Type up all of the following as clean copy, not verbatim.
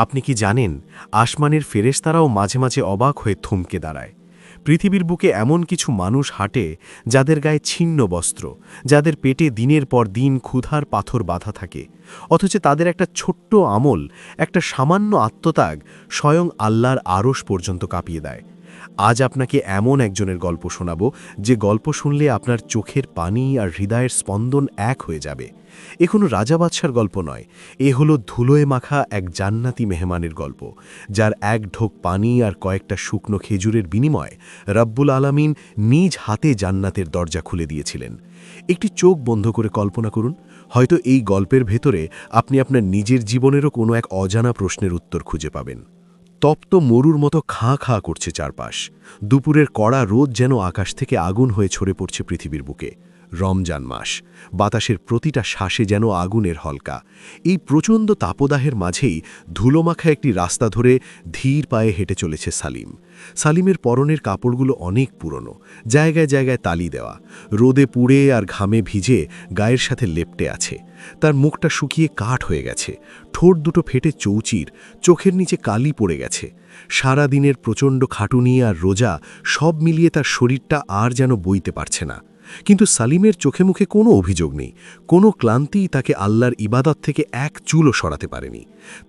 আপনি কি জানেন, আসমানের ফেরেশতারাও মাঝে মাঝে অবাক হয়ে থমকে দাঁড়ায়। পৃথিবীর বুকে এমন কিছু মানুষ হাঁটে যাদের গায়ে ছিন্ন বস্ত্র, যাদের পেটে দিনের পর দিন ক্ষুধার পাথর বাঁধা থাকে, অথচ তাদের একটা ছোট্ট আমল, একটা সামান্য আত্মত্যাগ স্বয়ং আল্লাহর আরশ পর্যন্ত কাঁপিয়ে দেয়। আজ আপনাকে এমন একজনের গল্প শোনাব, যে গল্প শুনলে আপনার চোখের পানি আর হৃদয়ের স্পন্দন এক হয়ে যাবে। এ কোনো রাজা বাদশার গল্প নয়, এ হলো ধুলোয় মাখা এক জান্নাতি মেহমানের গল্প, যার এক ঢোক পানি আর কয়েকটা শুকনো খেজুরের বিনিময়ে রব্বুল আলামিন নিজ হাতে জান্নাতের দরজা খুলে দিয়েছিলেন। একটি চোখ বন্ধ করে কল্পনা করুন, হয়তো এই গল্পের ভেতরে আপনি আপনার নিজের জীবনেরও কোনো এক অজানা প্রশ্নের উত্তর খুঁজে পাবেন। তপ্ত মরুর মতো খাঁ খাঁ করছে চারপাশ, দুপুরের কড়া রোদ যেন আকাশ থেকে আগুন হয়ে ছড়ে পড়ছে পৃথিবীর বুকে। রমজান মাস, বাতাসের প্রতিটা শ্বাসে যেন আগুনের হলকা। এই প্রচণ্ড তাপদাহের মাঝেই ধুলোমাখা একটি রাস্তা ধরে ধীর পায়ে হেঁটে চলেছে সালিম। সালিমের পরনের কাপড়গুলো অনেক পুরনো, জায়গায় জায়গায় তালি দেওয়া, রোদে পুড়ে আর ঘামে ভিজে গায়ের সাথে লেপ্টে আছে। তার মুখটা শুকিয়ে কাঠ হয়ে গেছে, ঠোঁট দুটো ফেটে চৌচির, চোখের নিচে কালি পড়ে গেছে। সারা দিনের প্রচণ্ড খাটুনি আর রোজা সব মিলিয়ে তার শরীরটা আর যেন বইতে পারছে না। কিন্তু সালিমের চোখে মুখে কোনো অভিযোগ নেই, কোনো ক্লান্তিই তাকে আল্লাহর ইবাদত থেকে এক চুলও সরাতে পারেনি।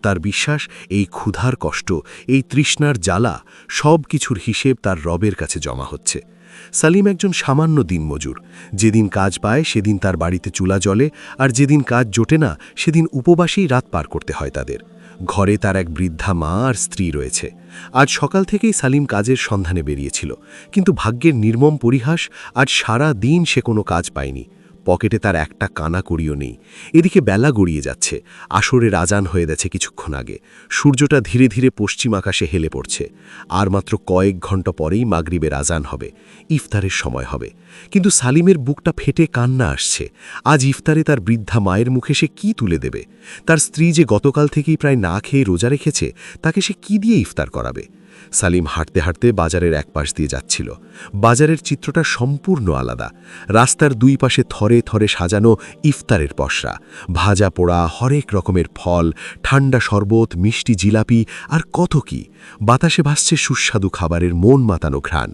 তার বিশ্বাস, এই ক্ষুধার কষ্ট, এই তৃষ্ণার জ্বালা, সব কিছুর হিসেব তার রবের কাছে জমা হচ্ছে। সালিম একজন সামান্য দিনমজুর। যেদিন কাজ পায় সেদিন তার বাড়িতে চুলা জ্বলে, আর যেদিন কাজ জোটে না সেদিন উপবাসেই রাত পার করতে হয় তাদের। ঘরে তার এক বৃদ্ধা মা আর স্ত্রী রয়েছে। আজ সকাল থেকেই সালিম কাজের সন্ধানে বেরিয়েছিল, কিন্তু ভাগ্যের নির্মম পরিহাস, আজ সারা দিন সে কোনো কাজ পায়নি। পকেটে তার একটা কানা কড়িও নেই। এদিকে বেলা গড়িয়ে যাচ্ছে, আসরের আজান হয়ে গেছে কিছুক্ষণ আগে। সূর্যটা ধীরে ধীরে পশ্চিম আকাশে হেলে পড়ছে। আর মাত্র কয়েক ঘন্টা পরেই মাগরিবের আজান হবে, ইফতারের সময় হবে। কিন্তু সালিমের বুকটা ফেটে কান্না আসছে। আজ ইফতারে তার বৃদ্ধা মায়ের মুখে সে কি তুলে দেবে? তার স্ত্রী যে গতকাল থেকেই প্রায় না খেয়ে রোজা রেখেছে, তাকে সে কি দিয়ে ইফতার করাবে? সালিম হাঁটতে হাঁটতে বাজারের এক পাশ দিয়ে যাচ্ছিল। বাজারের চিত্রটা সম্পূর্ণ আলাদা। রাস্তার দুই পাশে থরে থরে সাজানো ইফতারের পসরা, ভাজা পোড়া হরেক রকমের ফল, ঠান্ডা শরবত, মিষ্টি জিলাপি আর কত কি। বাতাসে ভাসছে সুস্বাদু খাবারের মন মাতানো ঘ্রাণ।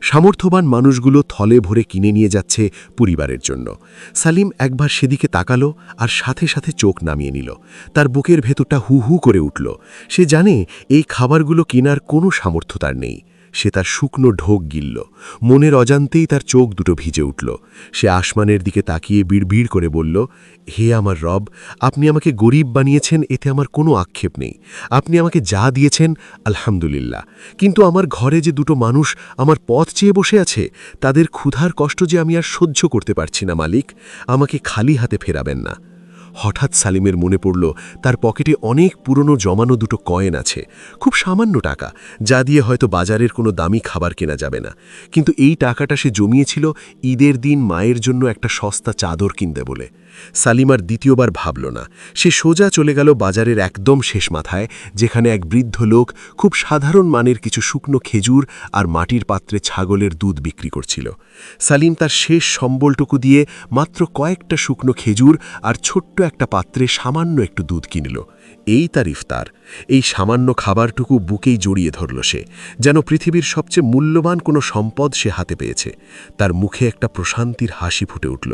সামর্থ্যবান মানুষগুলো থলে ভরে কিনে নিয়ে যাচ্ছে পরিবারের জন্য। সালিম একবার সেদিকে তাকালো আর সাথে সাথে চোখ নামিয়ে নিল। তার বুকের ভেতরটা হু হু করে উঠল। সে জানে এই খাবারগুলো কেনার কোনো সামর্থ্য তার নেই। সে তার শুকনো ঢোক গিলল। মনের অজান্তেই তার চোখ দুটো ভিজে উঠল। সে আসমানের দিকে তাকিয়ে বিড়বিড় করে বলল, হে আমার রব, আপনি আমাকে গরিব বানিয়েছেন, এতে আমার কোনো আক্ষেপ নেই। আপনি আমাকে যা দিয়েছেন আলহামদুলিল্লাহ, কিন্তু আমার ঘরে যে দুটো মানুষ আমার পথ চেয়ে বসে আছে, তাদের ক্ষুধার কষ্ট যে আমি আর সহ্য করতে পারছি না মালিক, আমাকে খালি হাতে ফেরাবেন না। হঠাৎ সালিমের মনে পড়ল তার পকেটে অনেক পুরনো জমানো দুটো কয়েন আছে, খুব সামান্য টাকা, যা দিয়ে হয়তো বাজারের কোনো দামি খাবার কেনা যাবে না। কিন্তু এই টাকাটা সে জমিয়েছিল ঈদের দিন মায়ের জন্য একটা সস্তা চাদর কিনতে বলে। সালিম আর দ্বিতীয়বার ভাবল না। সে সোজা চলে গেল বাজারের একদম শেষ মাথায়, যেখানে এক বৃদ্ধ লোক খুব সাধারণ মানের কিছু শুকনো খেজুর আর মাটির পাত্রে ছাগলের দুধ বিক্রি করছিল। সালিম তার শেষ সম্বলটুকু দিয়ে মাত্র কয়েকটা শুকনো খেজুর আর ছোট্ট একটা পাত্রে সামান্য একটু দুধ কিনল। এই তার ইফতার। এই সামান্য খাবারটুকু বুকেই জড়িয়ে ধরল সে, যেন পৃথিবীর সবচেয়ে মূল্যবান কোনো সম্পদ সে হাতে পেয়েছে। তার মুখে একটা প্রশান্তির হাসি ফুটে উঠল।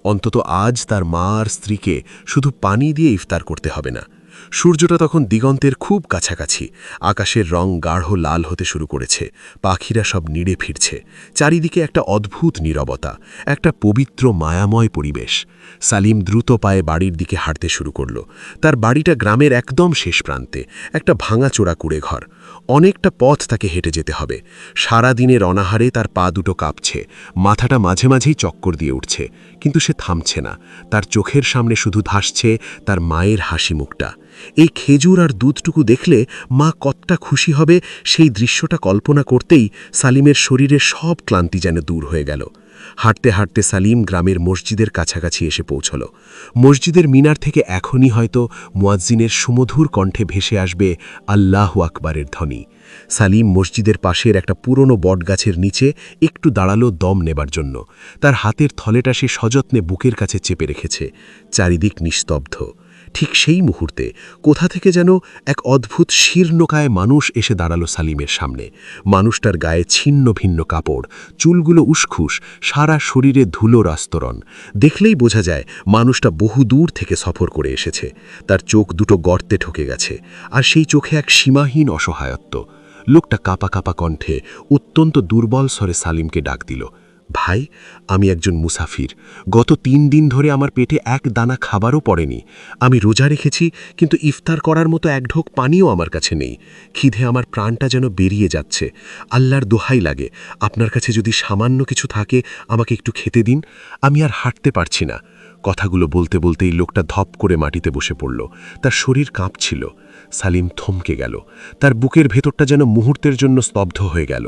অন্তত আজ তার মা আর স্ত্রীকে শুধু পানি দিয়ে ইফতার করতে হবে না। সূর্যটা তখন দিগন্তের খুব কাছাকাছি। আকাশের রং গাঢ় লাল হতে শুরু করেছে। পাখিরা সব নিড়ে ফিরছে। চারিদিকে একটা অদ্ভুত নীরবতা, একটা পবিত্র মায়াময় পরিবেশ। সালিম দ্রুত পায়ে বাড়ির দিকে হাঁটতে শুরু করল। তার বাড়িটা গ্রামের একদম শেষ প্রান্তে, একটা ভাঙাচোরা কুঁড়েঘর। অনেকটা পথ তাকে হেঁটে যেতে হবে। সারা দিনের অনাহারে তার পা দুটো কাঁপছে, মাথাটা মাঝে মাঝেই চক্কর দিয়ে উঠছে, কিন্তু সে থামছে না। তার চোখের সামনে শুধু ভাসছে তার মায়ের হাসি মুখটা। এই খেজুর আর দুধটুকু দেখলে মা কতটা খুশি হবে, সেই দৃশ্যটা কল্পনা করতেই সালিমের শরীরের সব ক্লান্তি যেন দূর হয়ে গেল। হাঁটতে হাঁটতে সালিম গ্রামের মসজিদের কাছাকাছি এসে পৌঁছল। মসজিদের মিনার থেকে এখনই হয়তো মুয়াজ্জিনের সুমধুর কণ্ঠে ভেসে আসবে আল্লাহু আকবারের ধ্বনি। সালিম মসজিদের পাশের একটা পুরনো বটগাছের নিচে একটু দাঁড়ালো দম নেবার জন্য। তার হাতের থলেটা সে সযত্নে বুকের কাছে চেপে রেখেছে। চারিদিক নিস্তব্ধ। ঠিক সেই মুহূর্তে কোথা থেকে যেন এক অদ্ভুত শীর্ণকায় মানুষ এসে দাঁড়ালো সালিমের সামনে। মানুষটার গায়ে ছিন্ন ভিন্ন কাপড়, চুলগুলো উসখুস, সারা শরীরে ধুলোর আস্তরণ। দেখলেই বোঝা যায় মানুষটা বহু দূর থেকে সফর করে এসেছে। তার চোখ দুটো গর্তে ঢুকে গেছে, আর সেই চোখে এক সীমাহীন অসহায়ত্ব। লোকটা কাঁপা কাঁপা কণ্ঠে অত্যন্ত দুর্বল স্বরে সালিমকে ডাক দিল, ভাই, আমি একজন মুসাফির। গত 3 দিন ধরে আমার পেটে এক দানা খাবারও পড়েনি। আমি রোজা রেখেছি, কিন্তু ইফতার করার মতো এক ঢোক পানিও আমার কাছে নেই। খিদে আমার প্রাণটা যেন বেরিয়ে যাচ্ছে। আল্লাহর দোহাই লাগে, আপনার কাছে যদি সামান্য কিছু থাকে আমাকে একটু খেতে দিন। আমি আর হাঁটতে পারছি না। কথাগুলো বলতে বলতেই লোকটা ধপ করে মাটিতে বসে পড়ল। তার শরীর কাঁপছিল। সালিম থমকে গেল। তার বুকের ভেতরটা যেন মুহূর্তের জন্য স্তব্ধ হয়ে গেল।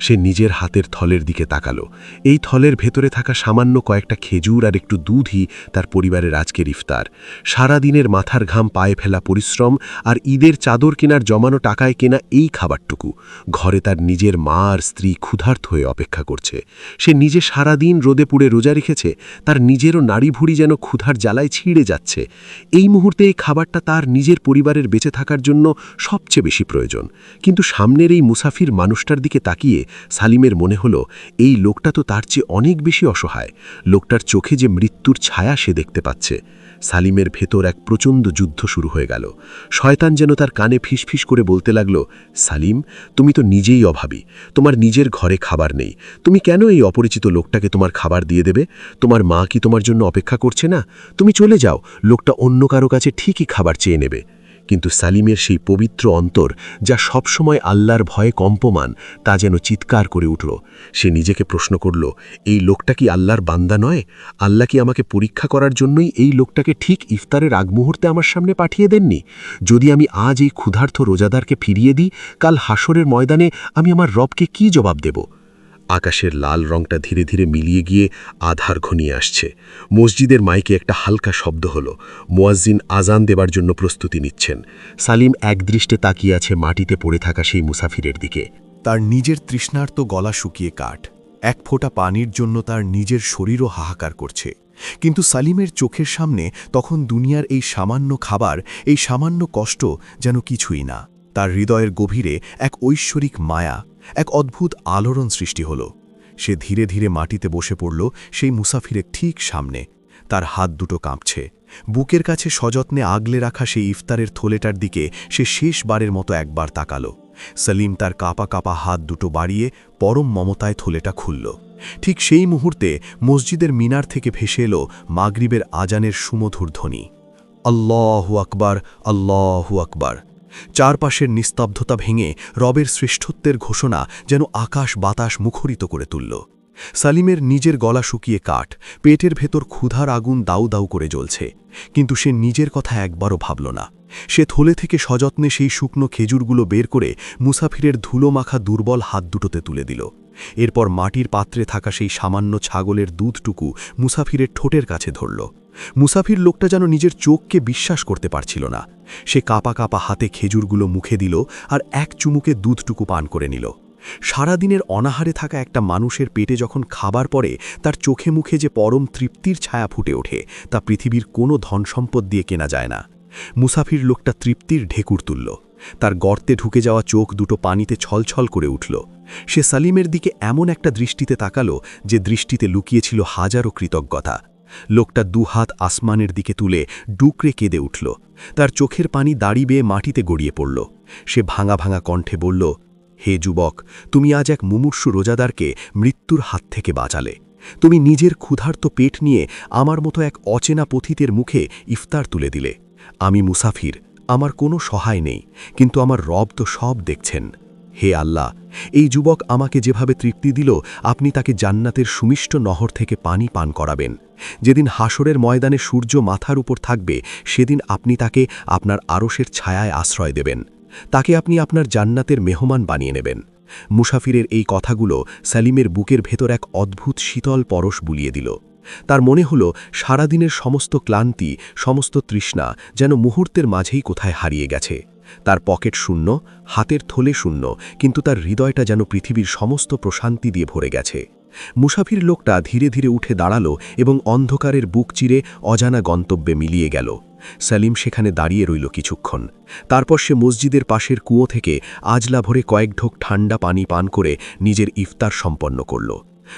সে নিজের হাতের থলের দিকে তাকালো। এই থলের ভেতরে থাকা সামান্য কয়েকটা খেজুর আর একটু দুধই তার পরিবারের আজকের ইফতার। সারা দিনের মাথার ঘাম পায়ে ফেলা পরিশ্রম আর ঈদের চাদর কেনার জমানো টাকায় কেনা এই খাবারটুকু। ঘরে তার নিজের মা আর স্ত্রী ক্ষুধার্ত হয়ে অপেক্ষা করছে। সে নিজে সারা দিন রোদে পুড়ে রোজা রেখেছে। তার নিজেরও নাড়ি ভুড়ি যেন ক্ষুধার জ্বালায় ছিঁড়ে যাচ্ছে। এই মুহূর্তে এই খাবারটা তার নিজের পরিবারের বেঁচে থাকার জন্য সবচেয়ে বেশি প্রয়োজন। কিন্তু সামনের এই মুসাফির মানুষটার দিকে তাকিয়ে সালিমের মনে হলো, এই লোকটা তো তার চেয়ে অনেক বেশি অসহায়। লোকটার চোখে যে মৃত্যুর ছায়া সে দেখতে পাচ্ছে। সালিমের ভেতর এক প্রচণ্ড যুদ্ধ শুরু হয়ে গেল। শয়তান যেন তার কানে ফিসফিস করে বলতে লাগল, সালিম, তুমি তো নিজেই অভাবী। তোমার নিজের ঘরে খাবার নেই। তুমি কেন এই অপরিচিত লোকটাকে তোমার খাবার দিয়ে দেবে? তোমার মা কি তোমার জন্য অপেক্ষা করছে না? তুমি চলে যাও, লোকটা অন্য কারো কাছে ঠিকই খাবার চেয়ে নেবে। কিন্তু সালিমের সেই পবিত্র অন্তর, যা সবসময় আল্লাহর ভয়ে কম্পমান, তা যেন চিৎকার করে উঠল। সে নিজেকে প্রশ্ন করল, এই লোকটা কি আল্লাহর বান্দা নয়? আল্লাহ কি আমাকে পরীক্ষা করার জন্যই এই লোকটাকে ঠিক ইফতারের আগ মুহূর্তে আমার সামনে পাঠিয়ে দেননি? যদি আমি আজ এই ক্ষুধার্ত রোজাদারকে ফিরিয়ে দিই, কাল হাসরের ময়দানে আমি আমার রবকে কি জবাব দেব? আকাশের লাল রংটা ধীরে ধীরে মিলিয়ে গিয়ে আধার ঘনিয়ে আসছে। মসজিদের মাইকে একটা হালকা শব্দ হলো। মুয়াজ্জিন আজান দেবার জন্য প্রস্তুতি নিচ্ছেন। সালিম একদৃষ্টে তাকিয়ে আছে মাটিতে পড়ে থাকা সেই মুসাফিরের দিকে। তার নিজের তৃষ্ণার্ত গলা শুকিয়ে কাঠ। এক ফোঁটা পানির জন্য তার নিজের শরীরও হাহাকার করছে। কিন্তু সালিমের চোখের সামনে তখন দুনিয়ার এই সামান্য খাবার, এই সামান্য কষ্ট যেন কিছুই না। তার হৃদয়ের গভীরে এক ঐশ্বরিক মায়া, এক অদ্ভুত আলোড়ন সৃষ্টি হল। সে ধীরে ধীরে মাটিতে বসে পড়ল সেই মুসাফিরের ঠিক সামনে। তার হাত দুটো কাঁপছে। বুকের কাছে সযত্নে আগলে রাখা সেই ইফতারের থলেটার দিকে সে শেষবারের মতো একবার তাকালো। সালিম তার কাঁপা কাঁপা হাত দুটো বাড়িয়ে পরম মমতায় থলেটা খুলল। ঠিক সেই মুহূর্তে মসজিদের মিনার থেকে ভেসে এলো মাগরিবের আজানের সুমধুর ধ্বনি, আল্লাহু আকবার, আল্লাহু আকবার। চারপাশের নিস্তব্ধতা ভেঙে রবের শ্রেষ্ঠত্বের ঘোষণা যেন আকাশ বাতাস মুখরিত করে তুলল। সালিমের নিজের গলা শুকিয়ে কাঠ, পেটের ভেতর ক্ষুধার আগুন দাউ দাউ করে জ্বলছে। কিন্তু সে নিজের কথা একবারও ভাবল না। সে থলে থেকে সযত্নে সেই শুকনো খেজুরগুলো বের করে মুসাফিরের ধুলো মাখা দুর্বল হাত দুটোতে তুলে দিল। এরপর মাটির পাত্রে থাকা সেই সামান্য ছাগলের দুধটুকু মুসাফিরের ঠোঁটের কাছে ধরল। মুসাফির লোকটা যেন নিজের চোখকে বিশ্বাস করতে পারছিল না। সে কাঁপা কাঁপা হাতে খেজুরগুলো মুখে দিল আর এক চুমুকে দুধটুকু পান করে নিল। সারাদিনের অনাহারে থাকা একটা মানুষের পেটে যখন খাবার পড়ে, তার চোখে মুখে যে পরম তৃপ্তির ছায়া ফুটে ওঠে, তা পৃথিবীর কোনো ধনসম্পদ দিয়ে কেনা যায় না। মুসাফির লোকটা তৃপ্তির ঢেকুর তুলল। তার গর্তে ঢুকে যাওয়া চোখ দুটো পানিতে ছলছল করে উঠল। সে সালিমের দিকে এমন একটা দৃষ্টিতে তাকালো যে দৃষ্টিতে লুকিয়েছিল হাজারো কৃতজ্ঞতা। লোকটা দুহাত আসমানের দিকে তুলে ডুকরে কেঁদে উঠল। তার চোখের পানি দাড়ি বেয়ে মাটিতে গড়িয়ে পড়ল। সে ভাঙা ভাঙা কণ্ঠে বলল, হে যুবক, তুমি আজ এক মুমূর্ষু রোজাদারকে মৃত্যুর হাত থেকে বাঁচালে। তুমি নিজের ক্ষুধার্ত পেট নিয়ে আমার মতো এক অচেনা পথিতের মুখে ইফতার তুলে দিলে। আমি মুসাফির, আমার কোনো সহায় নেই, কিন্তু আমার রব তো সব দেখছেন। হে আল্লাহ, এই যুবক আমাকে যেভাবে তৃপ্তি দিল, আপনি তাকে জান্নাতের সুমিষ্ট নহর থেকে পানি পান করাবেন। যেদিন হাসরের ময়দানে সূর্য মাথার উপর থাকবে, সেদিন আপনি তাকে আপনার আরশের ছায়ায় আশ্রয় দেবেন। তাকে আপনি আপনার জান্নাতের মেহমান বানিয়ে নেবেন। মুসাফিরের এই কথাগুলো সালিমের বুকের ভেতর এক অদ্ভুত শীতল পরশ বুলিয়ে দিল। তার মনে হল সারাদিনের সমস্ত ক্লান্তি, সমস্ত তৃষ্ণা যেন মুহূর্তের মাঝেই কোথায় হারিয়ে গেছে। তার পকেট শূন্য, হাতের থলে শূন্য, কিন্তু তার হৃদয়টা যেন পৃথিবীর সমস্ত প্রশান্তি দিয়ে ভরে গেছে। মুসাফির লোকটা ধীরে ধীরে উঠে দাঁড়ালো এবং অন্ধকারের বুক চিরে অজানা গন্তব্যে মিলিয়ে গেল। সালিম সেখানে দাঁড়িয়ে রইল কিছুক্ষণ। তারপর সে মসজিদের পাশের কুয়ো থেকে আজলা ভরে কয়েক ঢোক ঠান্ডা পানি পান করে নিজের ইফতার সম্পন্ন করল।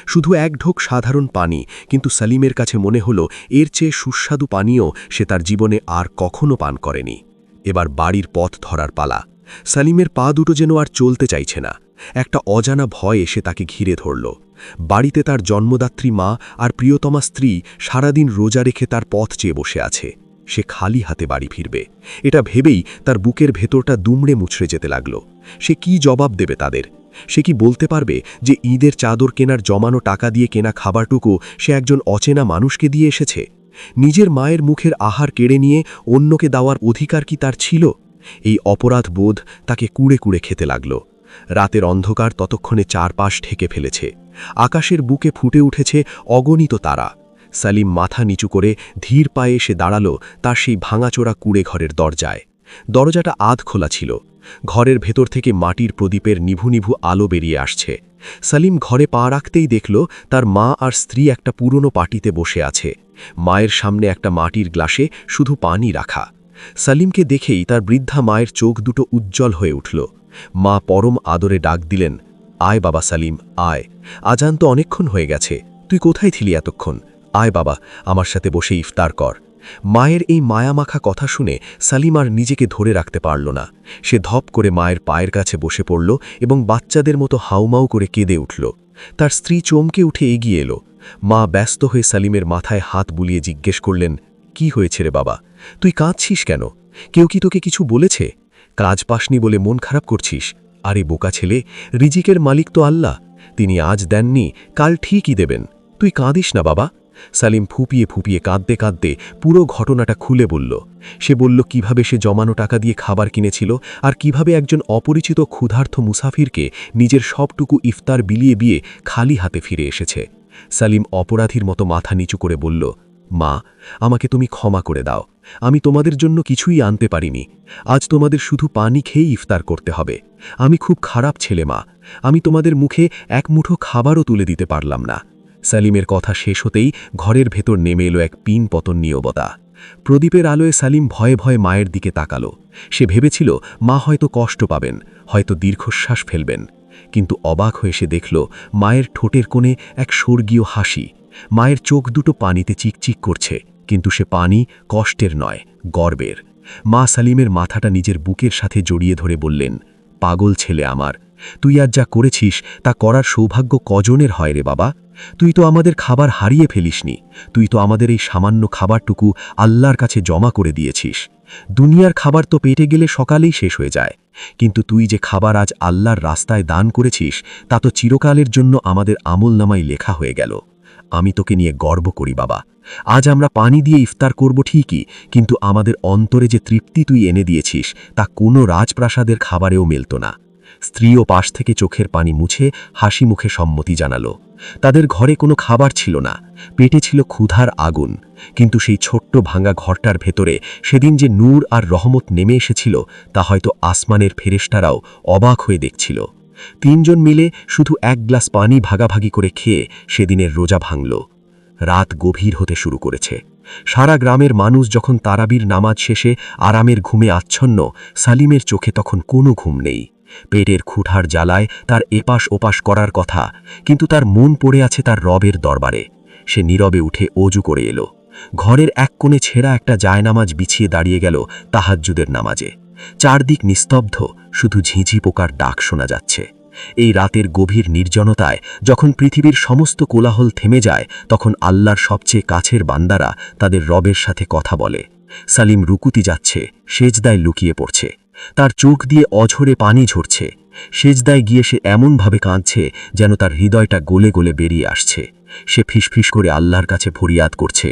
শুধু এক ঢোক সাধারণ পানি, কিন্তু সালিমের কাছে মনে হলো এর চেয়ে সুস্বাদু পানীয় সে তার জীবনে আর কখনো পান করেনি। এবার বাড়ির পথ ধরার পালা। সালিমের পা দুটো যেন আর চলতে চাইছে না। একটা অজানা ভয় এসে তাকে ঘিরে ধরল। বাড়িতে তার জন্মদাত্রী মা আর প্রিয়তমা স্ত্রী সারাদিন রোজা রেখে তার পথ চেয়ে বসে আছে। সে খালি হাতে বাড়ি ফিরবে, এটা ভেবেই তার বুকের ভেতরটা দুমড়ে মুছড়ে যেতে লাগল। সে কি জবাব দেবে তাদের? সে কি বলতে পারবে যে ঈদের চাদর কেনার জমানো টাকা দিয়ে কেনা খাবারটুকু সে একজন অচেনা মানুষকে দিয়ে এসেছে? নিজের মায়ের মুখের আহার কেড়ে নিয়ে অন্যকে দেওয়ার অধিকার কি তার ছিল? এই অপরাধ বোধ তাকে কুড়ে কুড়ে খেতে লাগল। রাতের অন্ধকার ততক্ষণে চারপাশ ঢেকে ফেলেছে। আকাশের বুকে ফুটে উঠেছে অগণিত তারা। সালিম মাথা নিচু করে ধীর পায়ে এসে দাঁড়াল তার সেই ভাঙাচোরা কুড়ে ঘরের দরজায়। দরজাটা আধ খোলা ছিল। ঘরের ভেতর থেকে মাটির প্রদীপের নিভু নিভু আলো বেরিয়ে আসছে। সালিম ঘরে পা রাখতেই দেখল তার মা আর স্ত্রী একটা পুরনো পাটিতে বসে আছে। মায়ের সামনে একটা মাটির গ্লাসে শুধু পানি রাখা। সালিমকে দেখেই তার বৃদ্ধা মায়ের চোখ দুটো উজ্জ্বল হয়ে উঠল। মা পরম আদরে ডাক দিলেন, আয় বাবা সালিম, আয়। আজান তো অনেকক্ষণ হয়ে গেছে, তুই কোথায় ছিলি এতক্ষণ? আয় বাবা, আমার সাথে বসে ইফতার কর। মায়ের এই মায়ামাখা কথা শুনে সালিম আর নিজেকে ধরে রাখতে পারল না। সে ধপ করে মায়ের পায়ের কাছে বসে পড়ল এবং বাচ্চাদের মতো হাউমাউ করে কেঁদে উঠল। তার স্ত্রী চমকে উঠে এগিয়ে এলো। মা ব্যস্ত হয়ে সালিমের মাথায় হাত বুলিয়ে জিজ্ঞেস করলেন, কি হয়েছে রে বাবা? তুই কাঁদছিস কেন? কেউ কি তোকে কিছু বলেছে? কাজ পাসনি বলে মন খারাপ করছিস? আরে বোকা ছেলে, রিজিকের মালিক তো আল্লাহ। তিনি আজ দেননি, কাল ঠিকই দেবেন। তুই কাঁদিস না বাবা। সালিম ফুপিয়ে ফুপিয়ে কাঁদতে কাঁদতে পুরো ঘটনাটা খুলে বলল। সে বলল কিভাবে সে জমানো টাকা দিয়ে খাবার কিনেছিল আর কিভাবে একজন অপরিচিত ক্ষুধার্ত মুসাফিরকে নিজের সবটুকু ইফতার বিলিয়ে দিয়ে খালি হাতে ফিরে এসেছে। সালিম অপরাধীর মতো মাথা নিচু করে বলল, মা, আমাকে তুমি ক্ষমা করে দাও। আমি তোমাদের জন্য কিছুই আনতে পারিনি। আজ তোমাদের শুধু পানি খেয়ে ইফতার করতে হবে। আমি খুব খারাপ ছেলে মা। আমি তোমাদের মুখে এক মুঠো খাবারও তুলে দিতে পারলাম না। সালিমের কথা শেষ হতেই ঘরের ভেতর নেমে এলো এক পিন পতন নীরবতা। প্রদীপের আলোয় সালিম ভয়ে ভয়ে মায়ের দিকে তাকালো। সে ভেবেছিল মা হয়তো কষ্ট পাবেন, হয়তো দীর্ঘশ্বাস ফেলবেন। কিন্তু অবাক হয়ে সে দেখল মায়ের ঠোঁটের কোণে এক স্বর্গীয় হাসি। মায়ের চোখ দুটো পানিতে চিকচিক করছে, কিন্তু সে পানি কষ্টের নয়, গর্বের। মা সালিমের মাথাটা নিজের বুকের সাথে জড়িয়ে ধরে বললেন, পাগল ছেলে আমার, তুই আজ যা করেছিস তা করার সৌভাগ্য কজনের হয় রে বাবা? তুই তো আমাদের খাবার হারিয়ে ফেলিসনি। তুই তো আমাদের এই সামান্য খাবারটুকু আল্লাহর কাছে জমা করে দিয়েছিস। দুনিয়ার খাবার তো পেটে গেলে সকালেই শেষ হয়ে যায়, কিন্তু তুই যে খাবার আজ আল্লাহর রাস্তায় দান করেছিস তা তো চিরকালের জন্য আমাদের আমলনামায় লেখা হয়ে গেল। আমি তোকে নিয়ে গর্ব করি বাবা। আজ আমরা পানি দিয়ে ইফতার করব ঠিকই, কিন্তু আমাদের অন্তরে যে তৃপ্তি তুই এনে দিয়েছিস তা কোনো রাজপ্রাসাদের খাবারেও মেলত না। স্ত্রীও পাশ থেকে চোখের পানি মুছে হাসি মুখে সম্মতি জানালো। তাদের ঘরে কোনো খাবার ছিল না, পেটে ছিল ক্ষুধার আগুন। কিন্তু সেই ছোট্ট ভাঙা ঘরটার ভেতরে সেদিন যে নূর আর রহমত নেমে এসেছিল তা হয়তো আসমানের ফেরেশতারাও অবাক হয়ে দেখছিল। তিনজন মিলে শুধু এক গ্লাস পানি ভাগাভাগি করে খেয়ে সেদিনের রোজা ভাঙল। রাত গভীর হতে শুরু করেছে। সারা গ্রামের মানুষ যখন তারাবির নামাজ শেষে আরামের ঘুমে আচ্ছন্ন, সালিমের চোখে তখন কোনো ঘুম নেই। পেটের ক্ষুধার জ্বালায় তার এপাশ ওপাশ করার কথা, কিন্তু তার মন পড়ে আছে তার রবের দরবারে। সে নীরবে উঠে অজু করে এলো। ঘরের এক কোণে ছেঁড়া একটা জায়নামাজ বিছিয়ে দাঁড়িয়ে গেল তাহাজ্জুদের নামাজে। চারদিক নিস্তব্ধ, শুধু ঝিঁঝি পোকার ডাক শোনা যাচ্ছে। এই রাতের গভীর নির্জনতায় যখন পৃথিবীর সমস্ত কোলাহল থেমে যায়, তখন আল্লাহর সবচেয়ে কাছের বান্দারা তাদের রবের সাথে কথা বলে। সালিম রুকুতি যাচ্ছে, সেজদায় লুকিয়ে পড়ছে। তার চোখ দিয়ে অঝরে পানি ঝরছে। সেজদায় গিয়ে সে এমনভাবে কাঁদছে যেন তার হৃদয়টা গলে গলে বেরিয়ে আসছে। সে ফিসফিস করে আল্লাহর কাছে ফরিয়াদ করছে,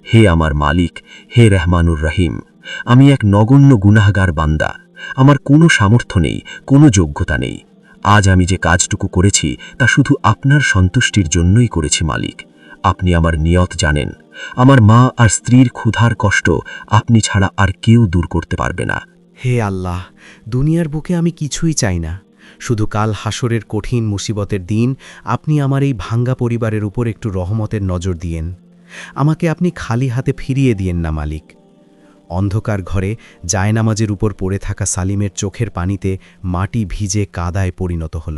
হে আমার মালিক, হে রহমানুর রহিম, আমি এক নগণ্য গুনাহগার বান্দা। আমার কোনো সামর্থ্য নেই, কোনো যোগ্যতা নেই। আজ আমি যে কাজটুকু করেছি তা শুধু আপনার সন্তুষ্টির জন্যই করেছি মালিক। আপনি আমার নিয়ত জানেন। আমার মা আর স্ত্রীর ক্ষুধার কষ্ট আপনি ছাড়া আর কেউ দূর করতে পারবে না। হে আল্লাহ, দুনিয়ার বুকে আমি কিছুই চাই না, শুধু কাল হাসরের কঠিন মুসিবতের দিন আপনি আমার এই ভাঙ্গা পরিবারের উপর একটু রহমতের নজর দিয়েন। আমাকে আপনি খালি হাতে ফিরিয়ে দিয়েন না মালিক। অন্ধকার ঘরে জায়নামাজের উপর পড়ে থাকা সালিমের চোখের পানিতে মাটি ভিজে কাদায় পরিণত হল।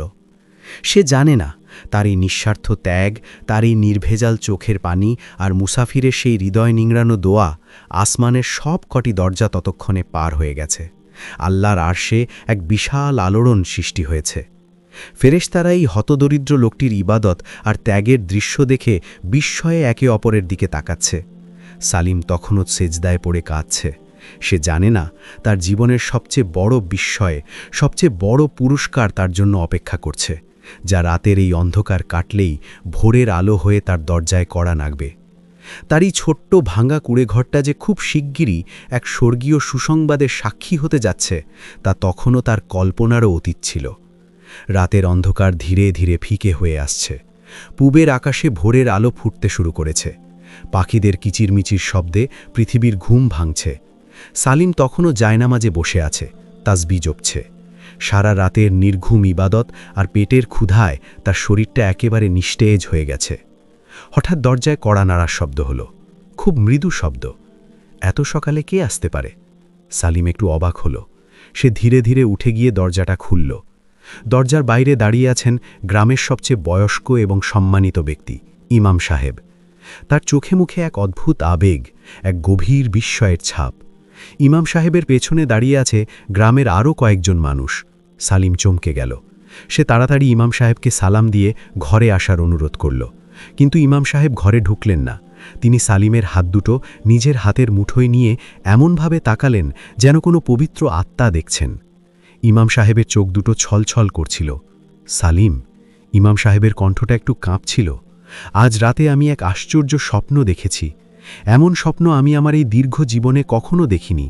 সে জানে না তার এই নিঃস্বার্থ ত্যাগ, তার এই নির্ভেজাল চোখের পানি আর মুসাফিরের সেই হৃদয় নিংড়ানো দোয়া আসমানের সব কটি দরজা ততক্ষণে পার হয়ে গেছে। আল্লাহর আরশে এক বিশাল আলোড়ন সৃষ্টি হয়েছে। ফেরেশতারা এই হতদরিদ্র লোকটির ইবাদত আর ত্যাগের দৃশ্য দেখে বিস্ময়ে একে অপরের দিকে তাকাচ্ছে। সালিম তখনও সেজদায় পড়ে কাঁদছে। সে জানে না তার জীবনের সবচেয়ে বড় বিস্ময়ে, সবচেয়ে বড় পুরস্কার তার জন্য অপেক্ষা করছে, যা রাতের এই অন্ধকার কাটলেই ভোরের আলো হয়ে তার দরজায় কড়া নাগবে। তার এই ছোট্ট ভাঙা কুড়েঘরটা যে খুব শিগগিরই এক স্বর্গীয় সুসংবাদের সাক্ষী হতে যাচ্ছে, তা তখনও তার কল্পনারও অতীত ছিল। রাতের অন্ধকার ধীরে ধীরে ফিকে হয়ে আসছে। পূবের আকাশে ভোরের আলো ফুটতে শুরু করেছে। পাখিদের কিচিরমিচির শব্দে পৃথিবীর ঘুম ভাঙছে। সালিম তখনও জায়নামাজে বসে আছে, তাসবিহ জপছে। সারা রাতের নির্ঘুম ইবাদত আর পেটের ক্ষুধায় তার শরীরটা একেবারে নিস্তেজ হয়ে গেছে। হঠাৎ দরজায় কড়া নাড়ার শব্দ হলো, খুব মৃদু শব্দ। এত সকালে কে আসতে পারে? সালিম একটু অবাক হলো। সে ধীরে ধীরে উঠে গিয়ে দরজাটা খুলল। দরজার বাইরে দাঁড়িয়ে আছেন গ্রামের সবচেয়ে বয়স্ক এবং সম্মানিত ব্যক্তি, ইমাম সাহেব। তার চোখে মুখে এক অদ্ভুত আবেগ, এক গভীর বিস্ময়ের ছাপ। ইমাম সাহেবের পেছনে দাঁড়িয়ে আছে গ্রামের আরও কয়েকজন মানুষ। সালিম চমকে গেল। সে তাড়াতাড়ি ইমাম সাহেবকে সালাম দিয়ে ঘরে আসার অনুরোধ করল, কিন্তু ইমাম সাহেব ঘরে ঢুকলেন না। তিনি সালিমের হাত দুটো নিজের হাতের মুঠোয় নিয়ে এমনভাবে তাকালেন যেন কোনো পবিত্র আত্মা দেখছেন। ইমাম সাহেবের চোখ দুটো ছলছল করছিল। সালিম, ইমাম সাহেবের কণ্ঠটা একটু কাঁপছিল। আজ রাতে আমি এক আশ্চর্য স্বপ্ন দেখেছি। এমন স্বপ্ন আমি আমার এই দীর্ঘ জীবনে কখনো দেখিনি।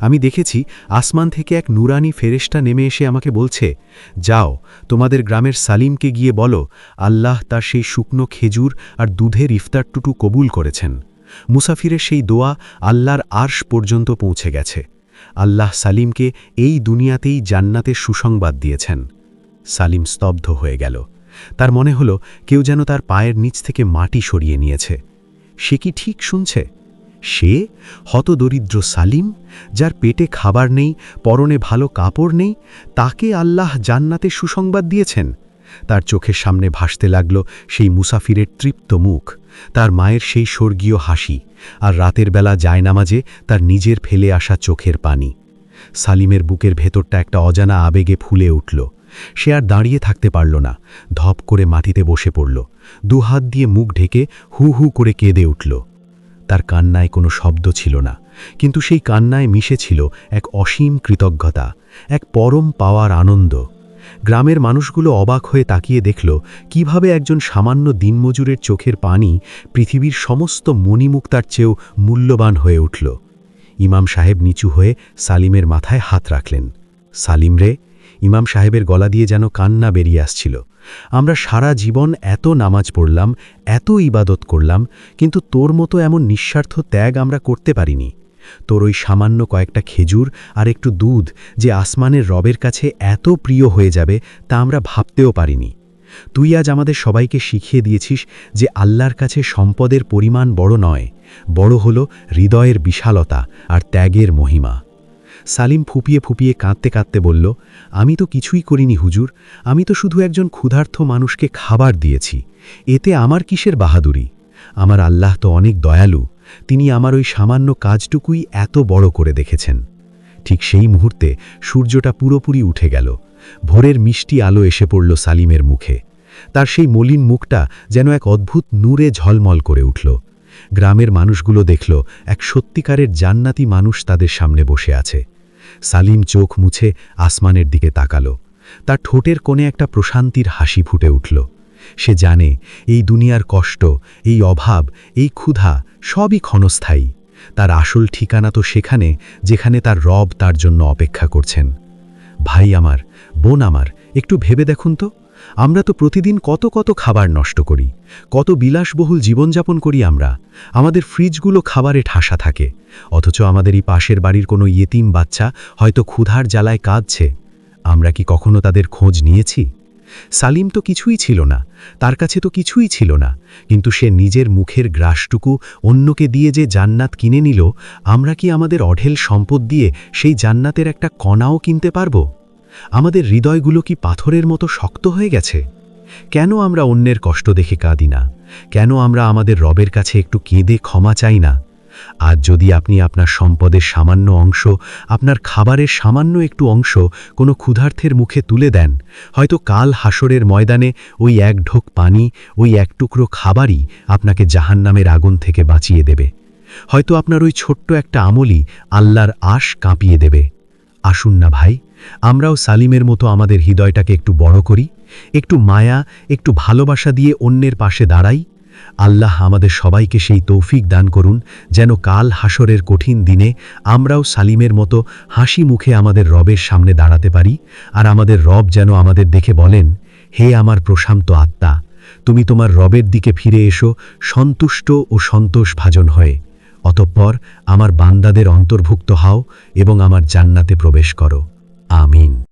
আমি দেখেছি আসমান থেকে এক নুরানি ফেরেশতা নেমে এসে আমাকে বলছে, যাও তোমাদের গ্রামের সালিমকে গিয়ে বলো আল্লাহ তার সেই শুকনো খেজুর আর দুধের ইফতারটুকু কবুল করেছেন। মুসাফিরের সেই দোয়া আল্লাহর আরশ পর্যন্ত পৌঁছে গেছে। আল্লাহ সালিমকে এই দুনিয়াতেই জান্নাতের সুসংবাদ দিয়েছেন। সালিম স্তব্ধ হয়ে গেল। তার মনে হলো কেউ যেন তার পায়ের নিচ থেকে মাটি সরিয়ে নিয়েছে। সে কি ঠিক শুনছে? সে হতদরিদ্র সালিম, যার পেটে খাবার নেই, পরনে ভালো কাপড় নেই, তাকে আল্লাহ জান্নাতে সুসংবাদ দিয়েছেন। তার চোখের সামনে ভাসতে লাগল সেই মুসাফিরের তৃপ্ত মুখ, তার মায়ের সেই স্বর্গীয় হাসি, আর রাতের বেলা জায়নামাজে তার নিজের ফেলে আসা চোখের পানি। সালিমের বুকের ভেতরটা একটা অজানা আবেগে ফুলে উঠল। সে আর দাঁড়িয়ে থাকতে পারল না, ধপ করে মাটিতে বসে পড়ল। দুহাত দিয়ে মুখ ঢেকে হু হু করে কেঁদে উঠল। তার কান্নায় কোনো শব্দ ছিল না, কিন্তু সেই কান্নায় মিশে ছিল এক অসীম কৃতজ্ঞতা, এক পরম পাওয়ার আনন্দ। গ্রামের মানুষগুলো অবাক হয়ে তাকিয়ে দেখল কিভাবে একজন সামান্য দিনমজুরের চোখের পানি পৃথিবীর সমস্ত মণিমুক্তার চেয়েও মূল্যবান হয়ে উঠল। ইমাম সাহেব নিচু হয়ে সালিমের মাথায় হাত রাখলেন। সালিম রে, ইমাম সাহেবের গলা দিয়ে যেন কান্না বেরিয়ে আসছিল। আমরা সারা জীবন এত নামাজ পড়লাম, এত ইবাদত করলাম, কিন্তু তোর মতো এমন নিঃস্বার্থ ত্যাগ আমরা করতে পারিনি। তোর ওই সামান্য কয়েকটা খেজুর আর একটু দুধ যে আসমানের রবের কাছে এত প্রিয় হয়ে যাবে তা আমরা ভাবতেও পারিনি। তুই আজ আমাদের সবাইকে শিখিয়ে দিয়েছিস যে আল্লাহর কাছে সম্পদের পরিমাণ বড় নয়, বড় হলো হৃদয়ের বিশালতা আর ত্যাগের মহিমা। সালিম ফুপিয়ে ফুপিয়ে কাঁদতে কাঁদতে বলল, আমি তো কিছুই করিনি হুজুর, আমি তো শুধু একজন ক্ষুধার্ত মানুষকে খাবার দিয়েছি। এতে আমার কিসের বাহাদুরি? আমার আল্লাহ তো অনেক দয়ালু, তিনি আমার ওই সামান্য কাজটুকুই এত বড় করে দেখেছেন। ঠিক সেই মুহূর্তে সূর্যটা পুরোপুরি উঠে গেল। ভোরের মিষ্টি আলো এসে পড়ল সালিমের মুখে। তার সেই মলিন মুখটা যেন এক অদ্ভুত নূরে ঝলমল করে উঠল। গ্রামের মানুষগুলো দেখল এক সত্যিকারের জান্নাতি মানুষ তাদের সামনে বসে আছে। সালিম চোখ মুছে আসমানের দিকে তাকালো। তার ঠোঁটের কোণে একটা প্রশান্তির হাসি ফুটে উঠল। সে জানে এই দুনিয়ার কষ্ট, এই অভাব, এই ক্ষুধা সবই ক্ষণস্থায়ী। তার আসল ঠিকানা তো সেখানে যেখানে তার রব তার জন্য অপেক্ষা করছেন। ভাই আমার, বোন আমার, একটু ভেবে দেখুন তো, আমরা তো প্রতিদিন কত কত খাবার নষ্ট করি, কত বিলাসবহুল জীবনযাপন করি আমরা। আমাদের ফ্রিজগুলো খাবারে ঠাসা থাকে, অথচ আমাদের এই পাশের বাড়ির কোনো ইয়েতিম বাচ্চা হয়তো ক্ষুধার জ্বালায় কাঁদছে। আমরা কি কখনো তাদের খোঁজ নিয়েছি? সালিম তো কিছুই ছিল না, তার কাছে তো কিছুই ছিল না, কিন্তু সে নিজের মুখের গ্রাসটুকু অন্যকে দিয়ে যে জান্নাত কিনে নিল, আমরা কি আমাদের অঢেল সম্পদ দিয়ে সেই জান্নাতের একটা কণাও কিনতে পারব? আমাদের হৃদয়গুলো কি পাথরের মতো শক্ত হয়ে গেছে? কেন আমরা অন্যের কষ্ট দেখে কাঁদি না? কেন আমরা আমাদের রবের কাছে একটু কেঁদে ক্ষমা চাই না? আজ যদি আপনি আপনার সম্পদের সামান্য অংশ, আপনার খাবারের সামান্য একটু অংশ কোনো ক্ষুধার্থের মুখে তুলে দেন, হয়তো কাল হাসরের ময়দানে ওই এক ঢোক পানি, ওই এক টুকরো খাবারই আপনাকে জাহান্নামের আগুন থেকে বাঁচিয়ে দেবে। হয়তো আপনার ওই ছোট্ট একটা আমলই আল্লাহর আশ কাঁপিয়ে দেবে। আসুন না ভাই, আমরাও সালিমের মতো আমাদের হৃদয়টাকে একটু বড় করি, একটু মায়া, একটু ভালোবাসা দিয়ে অন্যের পাশে দাঁড়াই। আল্লাহ আমাদের সবাইকে সেই তৌফিক দান করুন, যেন কাল হাসরের কঠিন দিনে আমরাও সালিমের মতো হাসি মুখে আমাদের রবের সামনে দাঁড়াতে পারি, আর আমাদের রব যেন আমাদের দেখে বলেন, হে আমার প্রশান্ত আত্মা, তুমি তোমার রবের দিকে ফিরে এসো সন্তুষ্ট ও সন্তোষভাজন হয়ে। অতঃপর আমার বান্দাদের অন্তর্ভুক্ত হও এবং আমার জান্নাতে প্রবেশ করো। আমিন।